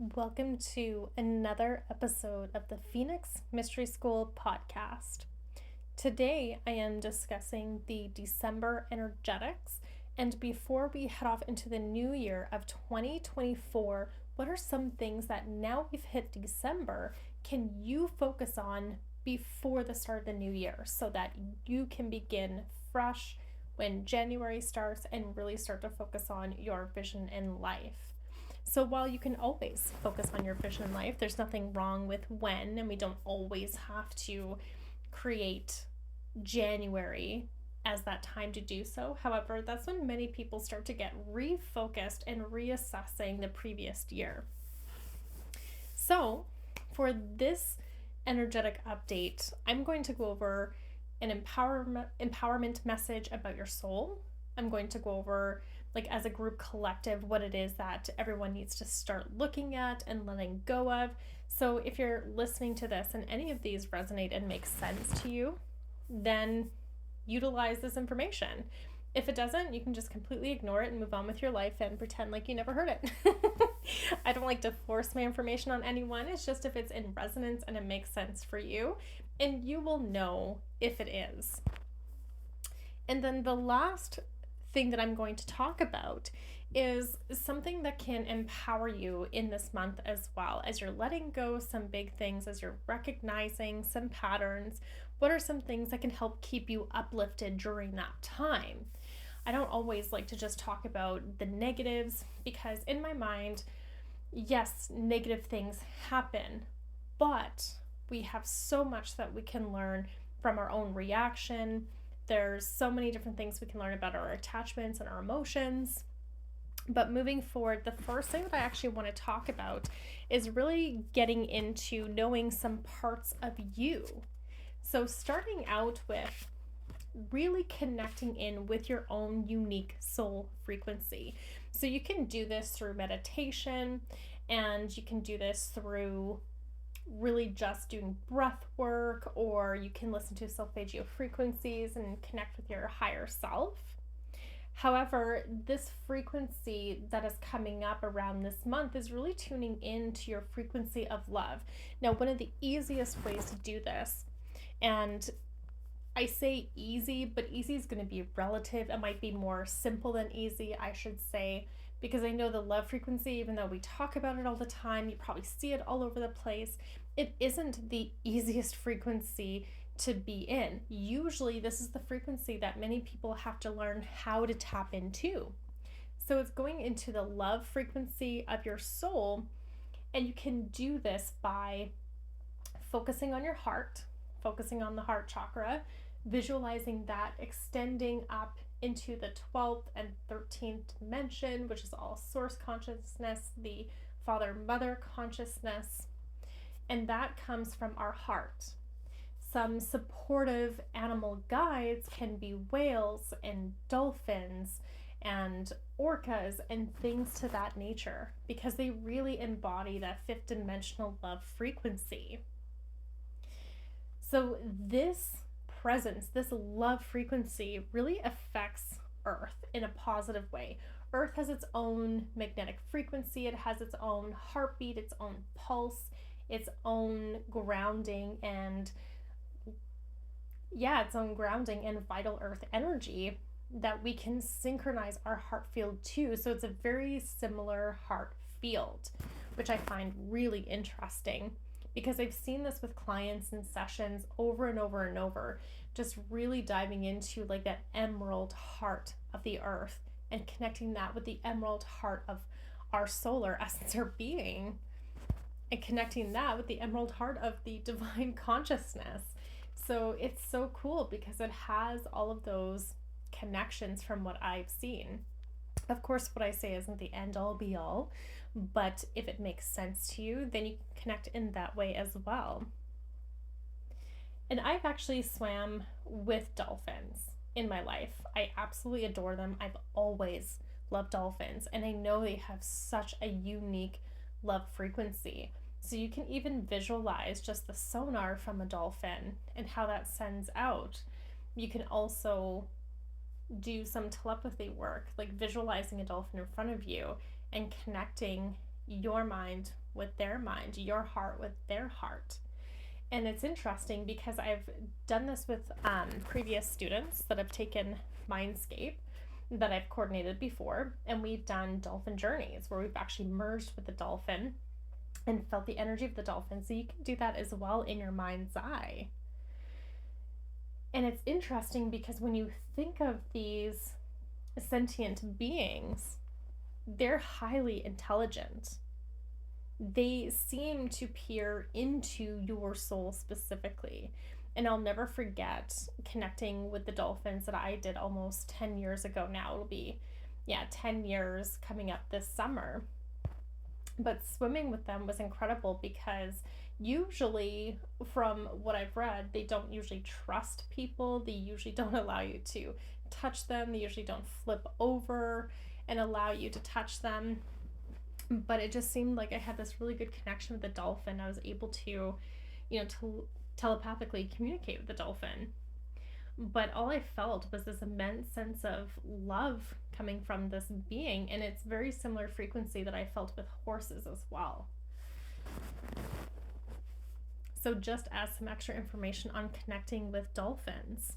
Welcome to another episode of the Phoenix Mystery School podcast. Today I am discussing the December energetics, and before we head off into the new year of 2024, what are some things that now we've hit December can you focus on before the start of the new year so that you can begin fresh when January starts and really start to focus on your vision in life? So while you can always focus on your vision in life, there's nothing wrong with when, and we don't always have to create January as that time to do so. However, that's when many people start to get refocused and reassessing the previous year. So for this energetic update, I'm going to go over an empowerment message about your soul. I'm going to go over, as a group collective, what it is that everyone needs to start looking at and letting go of. So if you're listening to this and any of these resonate and make sense to you, then utilize this information. If it doesn't, you can just completely ignore it and move on with your life and pretend like you never heard it. I don't like to force my information on anyone. It's just if it's in resonance and it makes sense for you, and you will know if it is. And then the last thing that I'm going to talk about is something that can empower you in this month as well. As you're letting go some big things, as you're recognizing some patterns, what are some things that can help keep you uplifted during that time? I don't always like to just talk about the negatives because in my mind, yes, negative things happen, but we have so much that we can learn from our own reaction. There's so many different things we can learn about our attachments and our emotions. But moving forward, the first thing that I actually want to talk about is really getting into knowing some parts of you. So starting out with really connecting in with your own unique soul frequency. So you can do this through meditation, and you can do this through really just doing breath work, or you can listen to solfeggio frequencies and connect with your higher self. However, this frequency that is coming up around this month is really tuning into your frequency of love. Now, one of the easiest ways to do this, and I say easy, but easy is going to be relative. It might be more simple than easy, I should say, because I know the love frequency, even though we talk about it all the time, you probably see it all over the place, it isn't the easiest frequency to be in. Usually this is the frequency that many people have to learn how to tap into. So it's going into the love frequency of your soul, and you can do this by focusing on your heart, focusing on the heart chakra, visualizing that extending up into the 12th and 13th dimension, which is all source consciousness, the father-mother consciousness, and that comes from our heart. Some supportive animal guides can be whales and dolphins and orcas and things to that nature, because they really embody that fifth dimensional love frequency. So this presence, this love frequency really affects Earth in a positive way. Earth has its own magnetic frequency, it has its own heartbeat, its own pulse, its own grounding and vital earth energy that we can synchronize our heart field to. So it's a very similar heart field, which I find really interesting, because I've seen this with clients in sessions over and over and over, just really diving into that emerald heart of the earth and connecting that with the emerald heart of our solar essence or being, and connecting that with the emerald heart of the divine consciousness. So it's so cool because it has all of those connections from what I've seen. Of course, what I say isn't the end all be all, but if it makes sense to you, then you can connect in that way as well. And I've actually swam with dolphins in my life. I absolutely adore them. I've always loved dolphins, and I know they have such a unique love frequency. So you can even visualize just the sonar from a dolphin and how that sends out. You can also do some telepathy work, like visualizing a dolphin in front of you and connecting your mind with their mind, your heart with their heart. And it's interesting because I've done this with previous students that have taken Mindscape that I've coordinated before, and we've done dolphin journeys where we've actually merged with the dolphin and felt the energy of the dolphin. So you can do that as well in your mind's eye. And it's interesting because when you think of these sentient beings, they're highly intelligent. They seem to peer into your soul specifically. And I'll never forget connecting with the dolphins that I did almost 10 years ago now. It'll be, 10 years coming up this summer. But swimming with them was incredible because usually, from what I've read, they don't usually trust people. They usually don't allow you to touch them. They usually don't flip over and allow you to touch them. But it just seemed like I had this really good connection with the dolphin. I was able to, telepathically communicate with the dolphin. But all I felt was this immense sense of love coming from this being, and it's very similar frequency that I felt with horses as well. So just as some extra information on connecting with dolphins.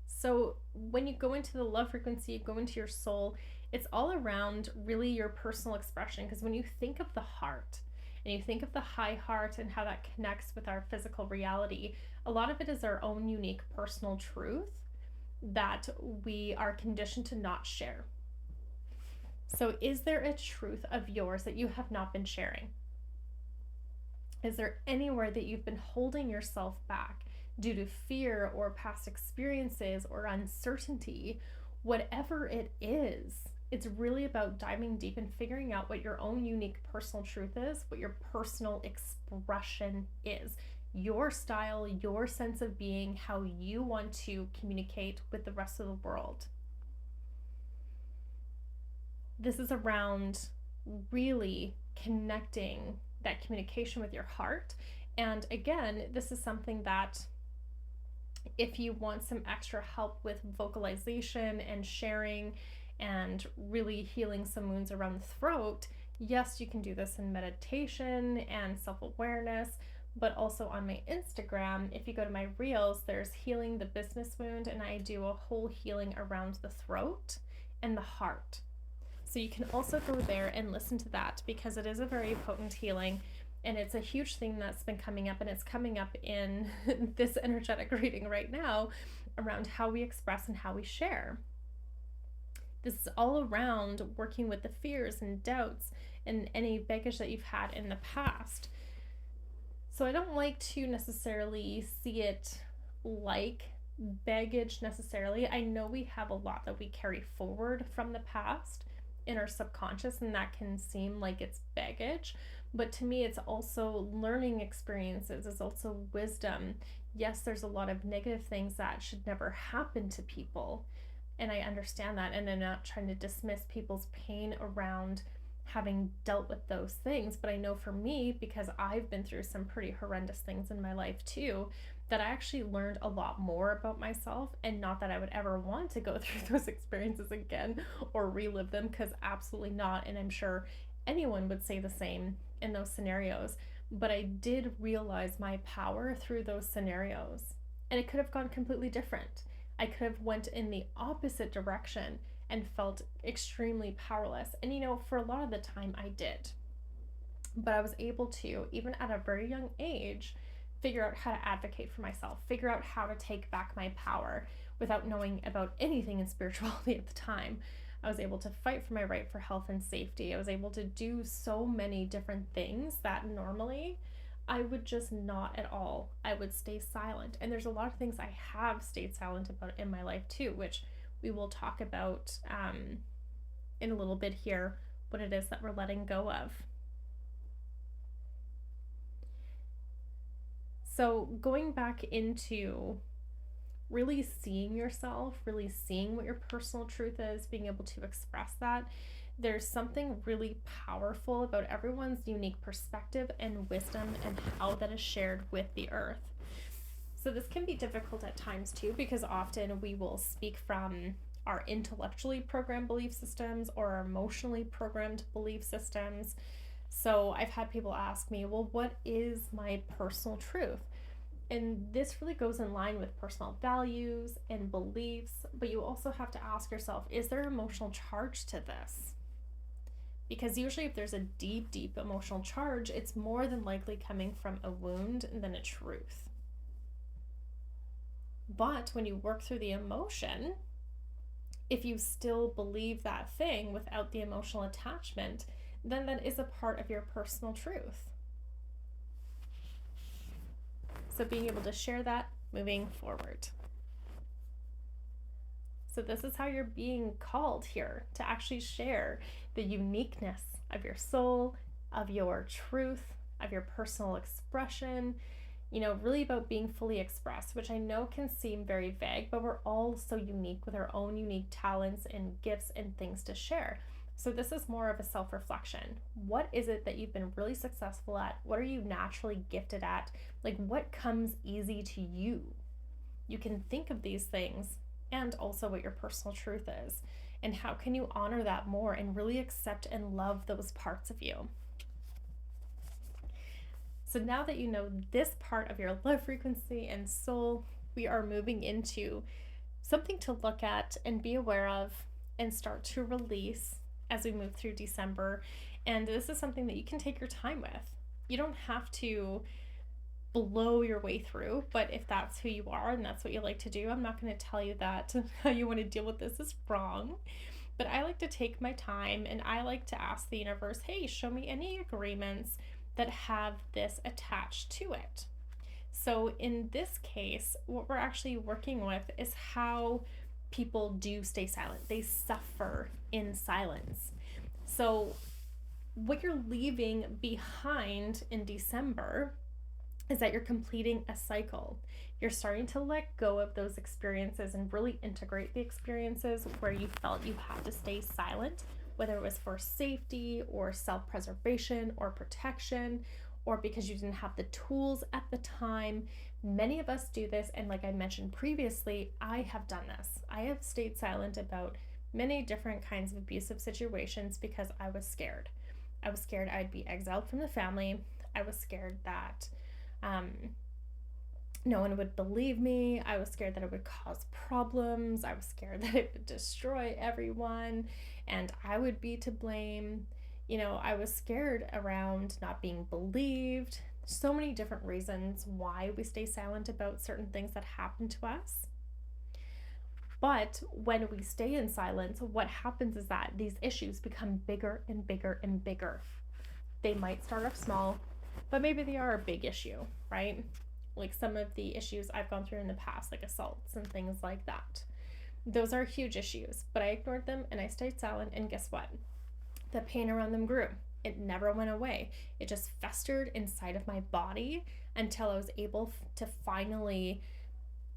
So when you go into the love frequency, you go into your soul, it's all around really your personal expression. Because when you think of the heart and you think of the high heart and how that connects with our physical reality, a lot of it is our own unique personal truth that we are conditioned to not share. So is there a truth of yours that you have not been sharing? Is there anywhere that you've been holding yourself back due to fear or past experiences or uncertainty? Whatever it is, it's really about diving deep and figuring out what your own unique personal truth is, what your personal expression is, your style, your sense of being, how you want to communicate with the rest of the world. This is around really connecting that communication with your heart. And again, this is something that if you want some extra help with vocalization and sharing and really healing some wounds around the throat, yes, you can do this in meditation and self-awareness, but also on my Instagram, if you go to my reels, there's Healing the Business Wound, and I do a whole healing around the throat and the heart. So you can also go there and listen to that because it is a very potent healing. And it's a huge thing that's been coming up, and it's coming up in this energetic reading right now around how we express and how we share. This is all around working with the fears and doubts and any baggage that you've had in the past. So I don't like to necessarily see it like baggage necessarily. I know we have a lot that we carry forward from the past in our subconscious, and that can seem like it's baggage. But to me, it's also learning experiences. It's also wisdom. Yes, there's a lot of negative things that should never happen to people. And I understand that. And I'm not trying to dismiss people's pain around having dealt with those things. But I know for me, because I've been through some pretty horrendous things in my life too, that I actually learned a lot more about myself. And not that I would ever want to go through those experiences again or relive them, because absolutely not. And I'm sure anyone would say the same in those scenarios. But I did realize my power through those scenarios. And it could have gone completely different. I could have went in the opposite direction and felt extremely powerless. And for a lot of the time I did. But I was able to, even at a very young age, figure out how to advocate for myself, figure out how to take back my power without knowing about anything in spirituality at the time. I was able to fight for my right for health and safety. I was able to do so many different things that normally I would just not at all. I would stay silent. And there's a lot of things I have stayed silent about in my life too, which we will talk about in a little bit here, what it is that we're letting go of. So going back into really seeing yourself, really seeing what your personal truth is, being able to express that, there's something really powerful about everyone's unique perspective and wisdom and how that is shared with the earth. So this can be difficult at times too, because often we will speak from our intellectually programmed belief systems or our emotionally programmed belief systems. So I've had people ask me, well, what is my personal truth? And this really goes in line with personal values and beliefs, but you also have to ask yourself, is there emotional charge to this? Because usually if there's a deep, deep emotional charge, it's more than likely coming from a wound than a truth. But when you work through the emotion, if you still believe that thing without the emotional attachment, then that is a part of your personal truth. So being able to share that moving forward. So this is how you're being called here, to actually share the uniqueness of your soul, of your truth, of your personal expression, really about being fully expressed, which I know can seem very vague, but we're all so unique with our own unique talents and gifts and things to share. So this is more of a self-reflection. What is it that you've been really successful at? What are you naturally gifted at? Like, what comes easy to you? You can think of these things and also what your personal truth is. And how can you honor that more and really accept and love those parts of you? So now that you know this part of your love frequency and soul, we are moving into something to look at and be aware of and start to release as we move through December. And this is something that you can take your time with. You don't have to blow your way through, but if that's who you are and that's what you like to do, I'm not going to tell you that how you want to deal with this is wrong. But I like to take my time and I like to ask the universe, hey, show me any agreements that have this attached to it. So in this case, what we're actually working with is how people do stay silent. They suffer in silence. So what you're leaving behind in December is that you're completing a cycle. You're starting to let go of those experiences and really integrate the experiences where you felt you had to stay silent, whether it was for safety or self-preservation or protection, or because you didn't have the tools at the time. Many of us do this, and like I mentioned previously, I have done this. I have stayed silent about many different kinds of abusive situations because I was scared. I was scared I'd be exiled from the family. I was scared that no one would believe me. I was scared that it would cause problems. I was scared that it would destroy everyone and I would be to blame. I was scared around not being believed. So many different reasons why we stay silent about certain things that happen to us. But when we stay in silence, what happens is that these issues become bigger and bigger and bigger. They might start off small, but maybe they are a big issue, right? Like some of the issues I've gone through in the past, like assaults and things like that. Those are huge issues, but I ignored them and I stayed silent, and guess what? The pain around them grew. It never went away. It just festered inside of my body until I was able to finally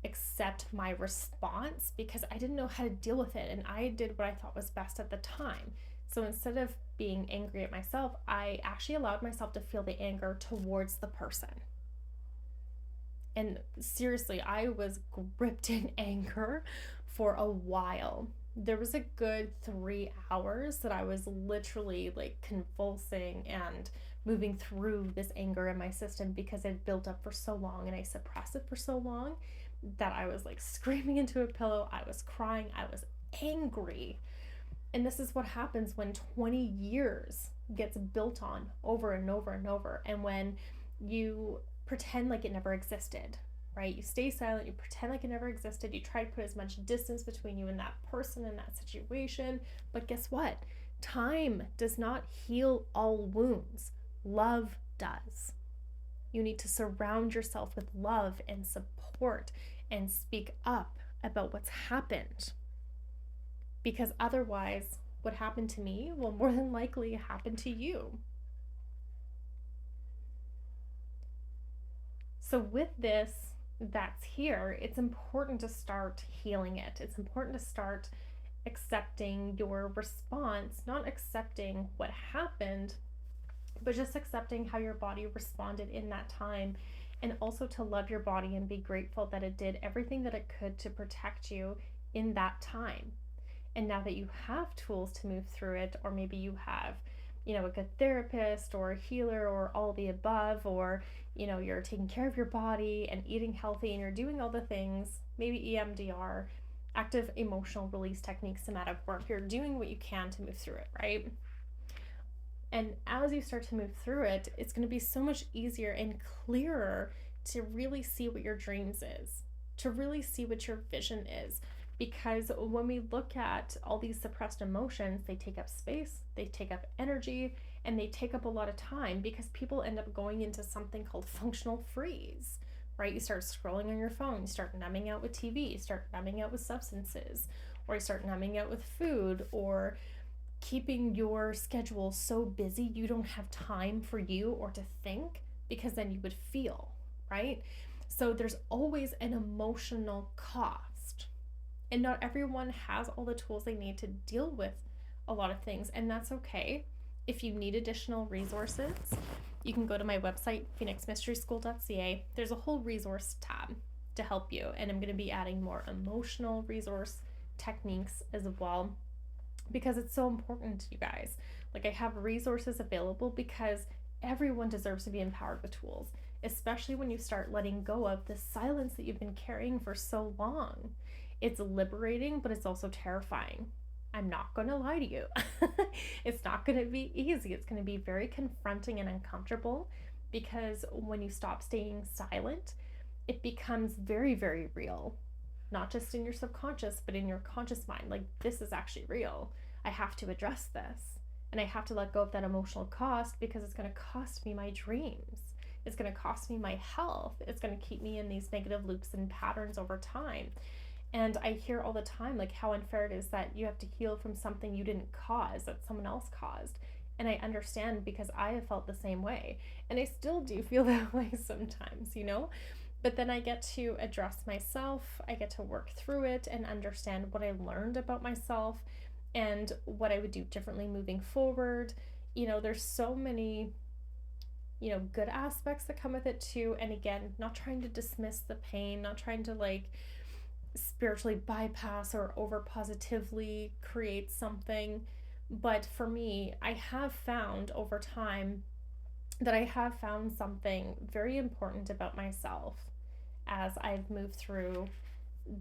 accept my response, because I didn't know how to deal with it and I did what I thought was best at the time. So instead of being angry at myself, I actually allowed myself to feel the anger towards the person. And seriously, I was gripped in anger for a while. There was a good 3 hours that I was literally like convulsing and moving through this anger in my system because it built up for so long and I suppressed it for so long that I was like screaming into a pillow. I was crying. I was angry. And this is what happens when 20 years gets built on over and over and over. And when you pretend like it never existed, right? You stay silent, you pretend like it never existed, you try to put as much distance between you and that person and that situation. But guess what? Time does not heal all wounds. Love does. You need to surround yourself with love and support and speak up about what's happened. Because otherwise, what happened to me will more than likely happen to you. So with this that's here, it's important to start healing it. It's important to start accepting your response, not accepting what happened, but just accepting how your body responded in that time, and also to love your body and be grateful that it did everything that it could to protect you in that time. And now that you have tools to move through it, or maybe you have, a good therapist or a healer or all the above, or, you're taking care of your body and eating healthy and you're doing all the things, maybe EMDR, active emotional release techniques, somatic work, you're doing what you can to move through it, right? And as you start to move through it, it's going to be so much easier and clearer to really see what your dreams is, to really see what your vision is. Because when we look at all these suppressed emotions, they take up space, they take up energy, and they take up a lot of time, because people end up going into something called functional freeze, right? You start scrolling on your phone, you start numbing out with TV, you start numbing out with substances, or you start numbing out with food, or keeping your schedule so busy you don't have time for you or to think, because then you would feel, right? So there's always an emotional cost. And not everyone has all the tools they need to deal with a lot of things, and that's okay. If you need additional resources, you can go to my website, phoenixmysteryschool.ca. There's a whole resource tab to help you, and I'm going to be adding more emotional resource techniques as well, because it's so important, you guys. Like, I have resources available because everyone deserves to be empowered with tools, especially when you start letting go of the silence that you've been carrying for so long. It's liberating, but it's also terrifying. I'm not going to lie to you. It's not going to be easy. It's going to be very confronting and uncomfortable, because when you stop staying silent, it becomes very, very real. Not just in your subconscious, but in your conscious mind. Like, this is actually real. I have to address this. And I have to let go of that emotional cost, because it's going to cost me my dreams. It's going to cost me my health. It's going to keep me in these negative loops and patterns over time. And I hear all the time, like, how unfair it is that you have to heal from something you didn't cause, that someone else caused. And I understand, because I have felt the same way. And I still do feel that way sometimes, But then I get to address myself, I get to work through it and understand what I learned about myself and what I would do differently moving forward. There's so many, good aspects that come with it too. And again, not trying to dismiss the pain, not trying to spiritually bypass or over positively create something. But for me, I have found over time that I have found something very important about myself as I've moved through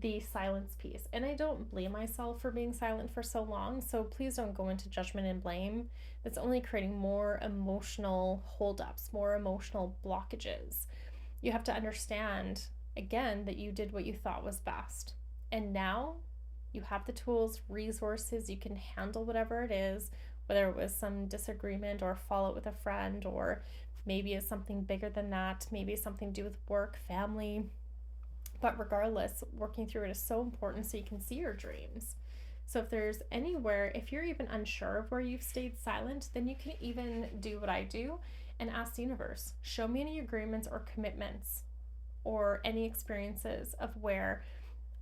the silence piece. And I don't blame myself for being silent for so long, so please don't go into judgment and blame. It's only creating more emotional holdups, more emotional blockages. You have to understand, again, that you did what you thought was best. And now you have the tools, resources, you can handle whatever it is, whether it was some disagreement or fallout with a friend, or maybe it's something bigger than that, maybe it's something to do with work, family. But regardless, working through it is so important so you can see your dreams. So if there's anywhere, if you're even unsure of where you've stayed silent, then you can even do what I do and ask the universe, show me any agreements or commitments or any experiences of where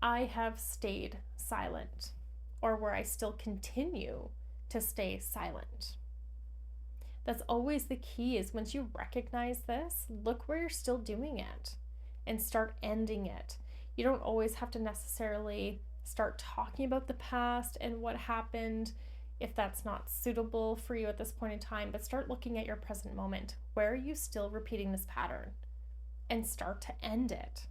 I have stayed silent, or where I still continue to stay silent. That's always the key, is once you recognize this, look where you're still doing it and start ending it. You don't always have to necessarily start talking about the past and what happened if that's not suitable for you at this point in time, but start looking at your present moment. Where are you still repeating this pattern? And start to end it.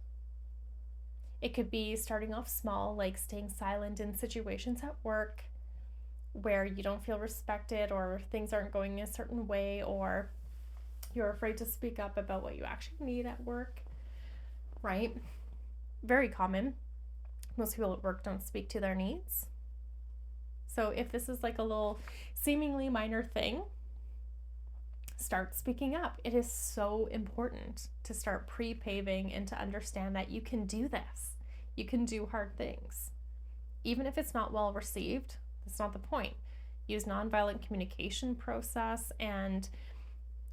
It could be starting off small, like staying silent in situations at work where you don't feel respected, or things aren't going a certain way, or you're afraid to speak up about what you actually need at work, right? Very common. Most people at work don't speak to their needs. So if this is like a little seemingly minor thing, start speaking up. It is so important to start pre-paving and to understand that you can do this. You can do hard things. Even if it's not well received, that's not the point. Use nonviolent communication process, and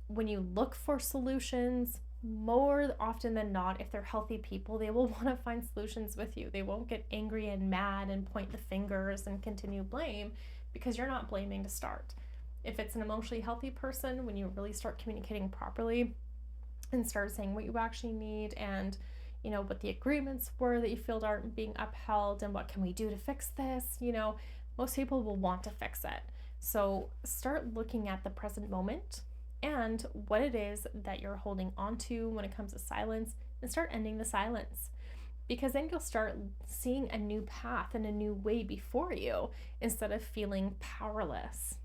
when you look for solutions, more often than not, if they're healthy people, they will want to find solutions with you. They won't get angry and mad and point the fingers and continue blame, because you're not blaming to start. If it's an emotionally healthy person, when you really start communicating properly and start saying what you actually need, and what the agreements were that you feel aren't being upheld, and what can we do to fix this, Most people will want to fix it. So start looking at the present moment and what it is that you're holding on to when it comes to silence, and start ending the silence. Because then you'll start seeing a new path and a new way before you instead of feeling powerless.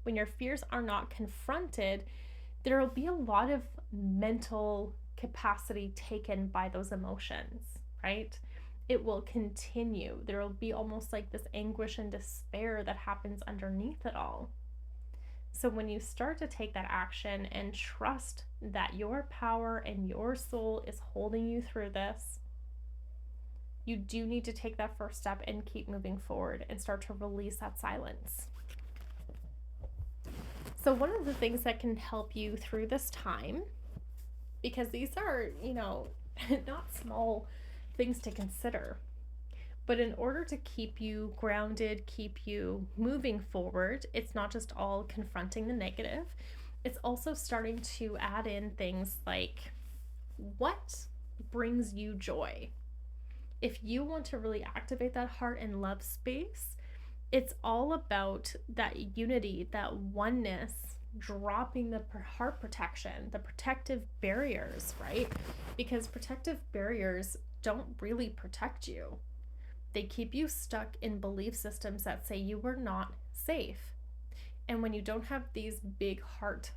When your fears are not confronted, there will be a lot of mental capacity taken by those emotions, right? It will continue. There will be almost like this anguish and despair that happens underneath it all. So when you start to take that action and trust that your power and your soul is holding you through this, you do need to take that first step and keep moving forward and start to release that silence. So one of the things that can help you through this time, because these are, not small things to consider, but in order to keep you grounded, keep you moving forward, it's not just all confronting the negative. It's also starting to add in things like, what brings you joy? If you want to really activate that heart and love space, it's all about that unity, that oneness, dropping the heart protection, the protective barriers, right? Because protective barriers don't really protect you. They keep you stuck in belief systems that say you are not safe. And when you don't have these big heart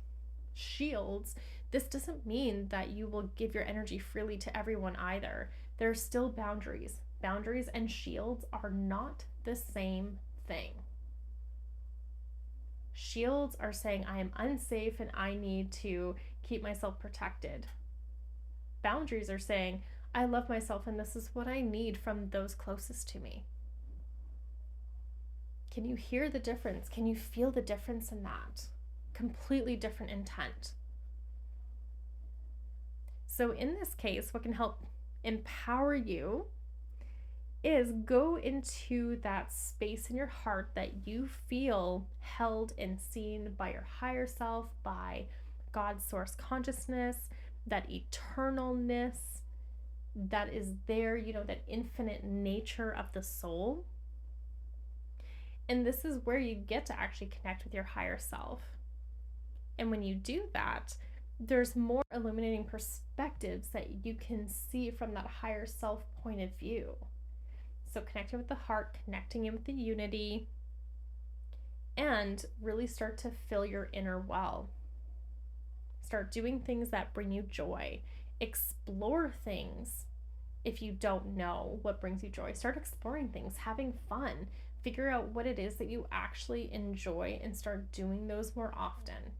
shields, this doesn't mean that you will give your energy freely to everyone either. There are still boundaries. Boundaries and shields are not the same thing. Shields are saying I am unsafe and I need to keep myself protected. Boundaries are saying I love myself and this is what I need from those closest to me. Can you hear the difference? Can you feel the difference in that? Completely different intent. So in this case, what can help empower you is go into that space in your heart that you feel held and seen by your higher self, by God's source consciousness, that eternalness that is there, that infinite nature of the soul. And this is where you get to actually connect with your higher self. And when you do that, there's more illuminating perspectives that you can see from that higher self point of view. So connecting with the heart, connecting in with the unity, and really start to fill your inner well. Start doing things that bring you joy. Explore things if you don't know what brings you joy. Start exploring things, having fun. Figure out what it is that you actually enjoy and start doing those more often.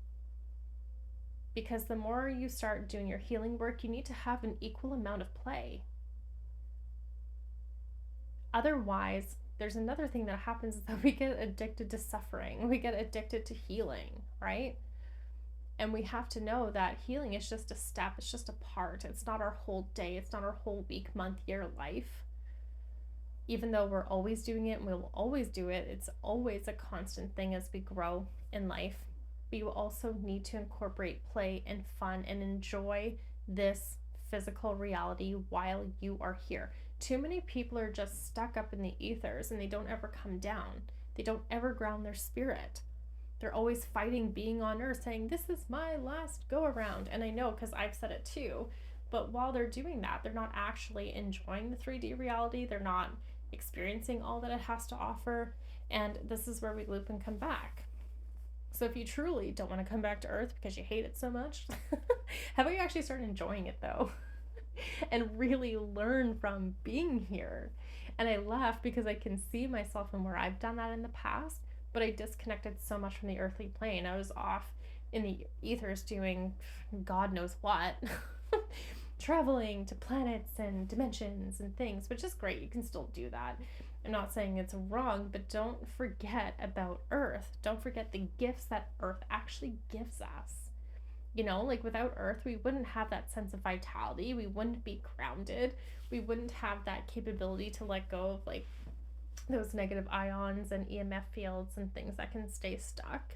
Because the more you start doing your healing work, you need to have an equal amount of play. Otherwise, there's another thing that happens is that we get addicted to suffering. We get addicted to healing, right? And we have to know that healing is just a step. It's just a part. It's not our whole day. It's not our whole week, month, year life. Even though we're always doing it and we will always do it, it's always a constant thing as we grow in life. But you also need to incorporate play and fun and enjoy this physical reality while you are here. Too many people are just stuck up in the ethers and they don't ever come down. They don't ever ground their spirit. They're always fighting being on earth, saying, this is my last go around. And I know because I've said it too. But while they're doing that, they're not actually enjoying the 3D reality. They're not experiencing all that it has to offer. And this is where we loop and come back. So if you truly don't want to come back to earth because you hate it so much, how about you actually start enjoying it though? And really learn from being here. And I laugh because I can see myself and where I've done that in the past, but I disconnected so much from the earthly plane. I was off in the ethers doing God knows what, traveling to planets and dimensions and things, which is great. You can still do that. I'm not saying it's wrong, but don't forget about Earth. Don't forget the gifts that Earth actually gives us. Like without Earth, we wouldn't have that sense of vitality. We wouldn't be grounded. We wouldn't have that capability to let go of like those negative ions and EMF fields and things that can stay stuck,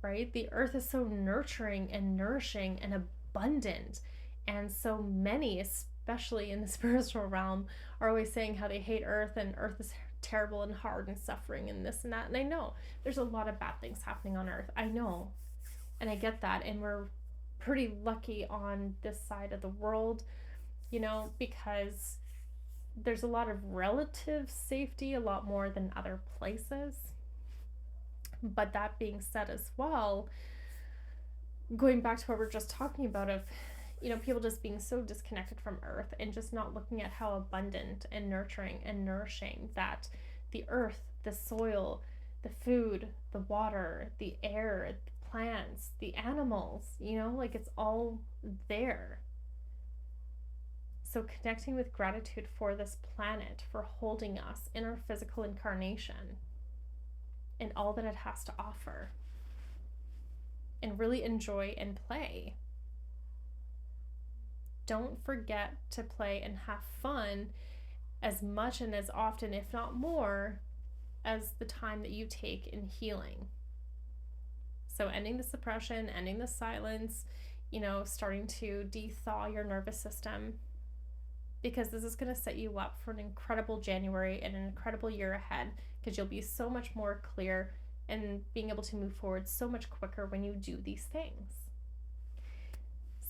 right? The Earth is so nurturing and nourishing and abundant. And so many, especially in the spiritual realm, are always saying how they hate Earth and Earth is terrible and hard and suffering and this and that. And I know there's a lot of bad things happening on earth. I know. And I get that. And we're pretty lucky on this side of the world, because there's a lot of relative safety, a lot more than other places. But that being said as well, going back to what we're just talking about of, people just being so disconnected from earth and just not looking at how abundant and nurturing and nourishing that the earth, the soil, the food, the water, the air, the plants, the animals, it's all there. So connecting with gratitude for this planet, for holding us in our physical incarnation and all that it has to offer, and really enjoy and play. Don't forget to play and have fun as much and as often, if not more, as the time that you take in healing. So ending the suppression, ending the silence, starting to de-thaw your nervous system, because this is going to set you up for an incredible January and an incredible year ahead, because you'll be so much more clear and being able to move forward so much quicker when you do these things.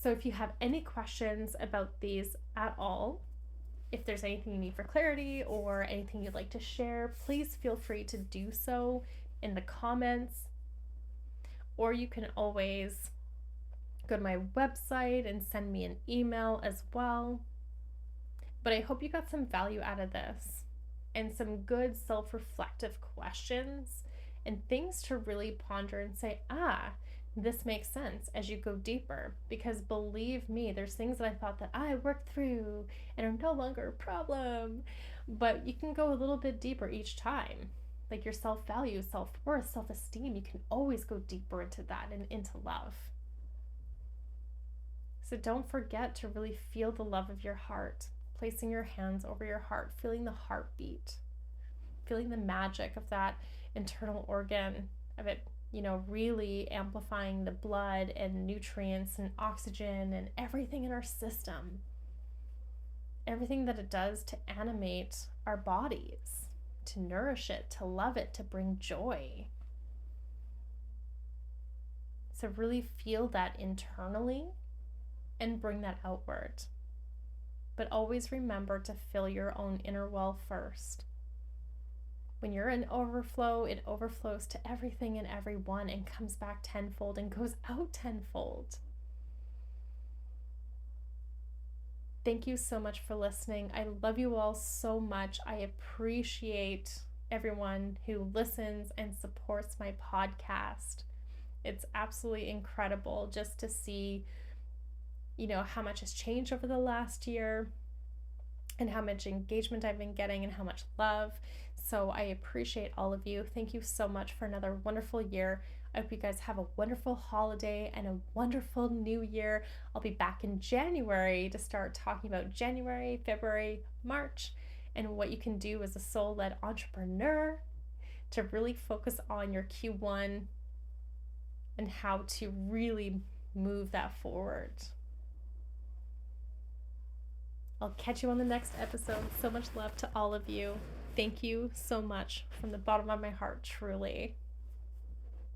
So if you have any questions about these at all, if there's anything you need for clarity or anything you'd like to share, please feel free to do so in the comments. Or you can always go to my website and send me an email as well. But I hope you got some value out of this and some good self-reflective questions and things to really ponder and say, this makes sense as you go deeper. Because believe me, there's things that I thought that I worked through and are no longer a problem. But you can go a little bit deeper each time. Like your self-value, self-worth, self-esteem, you can always go deeper into that and into love. So don't forget to really feel the love of your heart, placing your hands over your heart, feeling the heartbeat, feeling the magic of that internal organ, of it, really amplifying the blood and nutrients and oxygen and everything in our system. Everything that it does to animate our bodies, to nourish it, to love it, to bring joy. So really feel that internally and bring that outward. But always remember to fill your own inner well first. When you're in overflow, it overflows to everything and everyone and comes back tenfold and goes out tenfold. Thank you so much for listening. I love you all so much. I appreciate everyone who listens and supports my podcast. It's absolutely incredible just to see, how much has changed over the last year and how much engagement I've been getting and how much love. So I appreciate all of you. Thank you so much for another wonderful year. I hope you guys have a wonderful holiday and a wonderful new year. I'll be back in January to start talking about January, February, March, and what you can do as a soul-led entrepreneur to really focus on your Q1 and how to really move that forward. I'll catch you on the next episode. So much love to all of you. Thank you so much from the bottom of my heart, truly.